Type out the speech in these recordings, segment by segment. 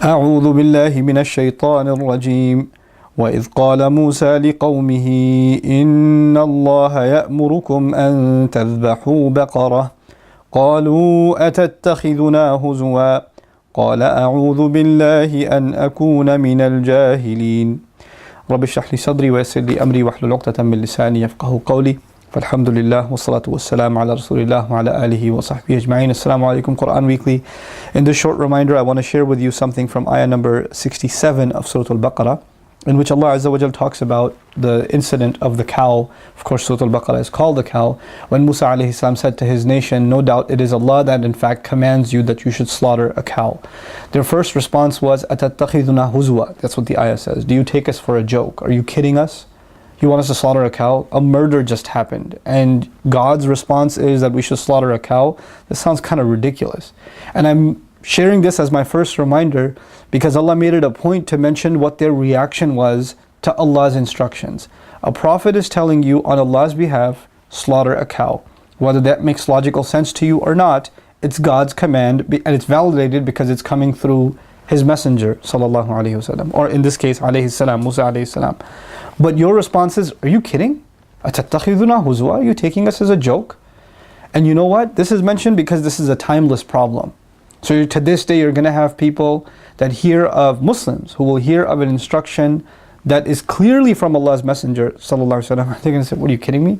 أعوذ بالله من الشيطان الرجيم وإذ قال موسى لقومه إن الله يأمركم أن تذبحوا بقرة قالوا أتتخذنا هزوا قال أعوذ بالله أن أكون من الجاهلين رب اشرح لي صدري ويسر لي أمري واحلل عقدة من لساني يفقهوا قولي فالحمد لله والصلاة والسلام على رسول الله وعلى آله وصحبه أجمعين. Assalamu alaikum. Quran Weekly. In this short reminder, I want to share with you something from ayah number 67 of Surah Al-Baqarah, in which Allah Azza wa Jal talks about the incident of the cow. Of course, Surah Al-Baqarah is called the cow. When Musa alayhi salam said to his nation, no doubt it is Allah that in fact commands you that you should slaughter a cow. Their first response was, أَتَتَّخِذُنَا هُزُوًا. That's what the ayah says. Do you take us for a joke? Are you kidding us? You want us to slaughter a cow? A murder just happened. And God's response is that we should slaughter a cow? This sounds kind of ridiculous. And I'm sharing this as my first reminder because Allah made it a point to mention what their reaction was to Allah's instructions. A prophet is telling you on Allah's behalf, slaughter a cow. Whether that makes logical sense to you or not, it's God's command and it's validated because it's coming through His messenger, sallallahu alayhi wasallam, or in this case, alayhi salam, Musa alayhi salam. But your response is, are you kidding? أَتَتَّخِذُنَا هُزُوًا? Are you taking us as a joke? And you know what? This is mentioned because this is a timeless problem. So to this day, you're going to have people that hear of Muslims who will hear of an instruction that is clearly from Allah's messenger, sallallahu alayhi wasallam. They're going to say, what, are you kidding me?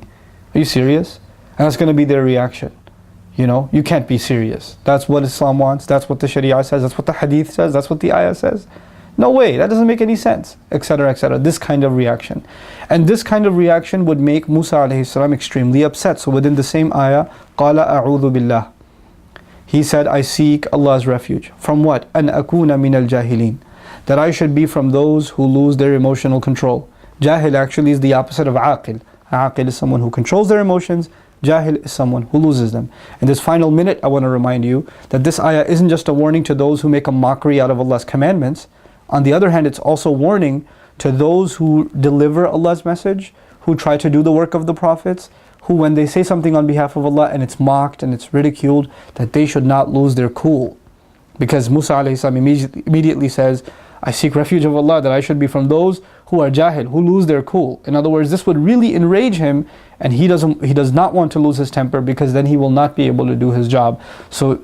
Are you serious? And that's going to be their reaction. You know, you can't be serious. That's what Islam wants. That's what the Sharia says. That's what the Hadith says. That's what the Ayah says. No way, that doesn't make any sense, etc., etc. This kind of reaction. And this kind of reaction would make Musa alayhi salam extremely upset. So within the same ayah, قَالَ أَعُوذُ بِاللَّهِ. He said, I seek Allah's refuge. From what? أَنْ أَكُونَ مِنَ الْجَاهِلِينَ. That I should be from those who lose their emotional control. Jahil actually is the opposite of aqil. Aqil is someone who controls their emotions. Jahil is someone who loses them. In this final minute, I want to remind you that this ayah isn't just a warning to those who make a mockery out of Allah's commandments. On the other hand, it's also warning to those who deliver Allah's message, who try to do the work of the prophets, who when they say something on behalf of Allah and it's mocked and it's ridiculed, that they should not lose their cool. Because Musa alayhi salam immediately says, I seek refuge of Allah that I should be from those who are jahil, who lose their cool. In other words, this would really enrage him, and he does not want to lose his temper, because then he will not be able to do his job. So,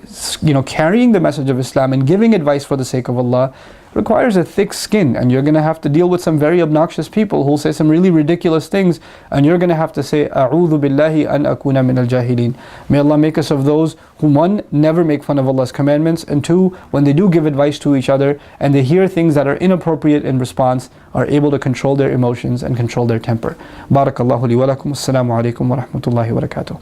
carrying the message of Islam and giving advice for the sake of Allah requires a thick skin, and you're going to have to deal with some very obnoxious people who will say some really ridiculous things, and you're going to have to say, A'udhu billahi an akuna min al-jahilin. May Allah make us of those who, one, never make fun of Allah's commandments, and two, when they do give advice to each other and they hear things that are inappropriate in response, are able to control their emotions and control their temper. Barakallahu li wa lakum. Assalamu alaikum wa rahmatullahi wa barakatuh.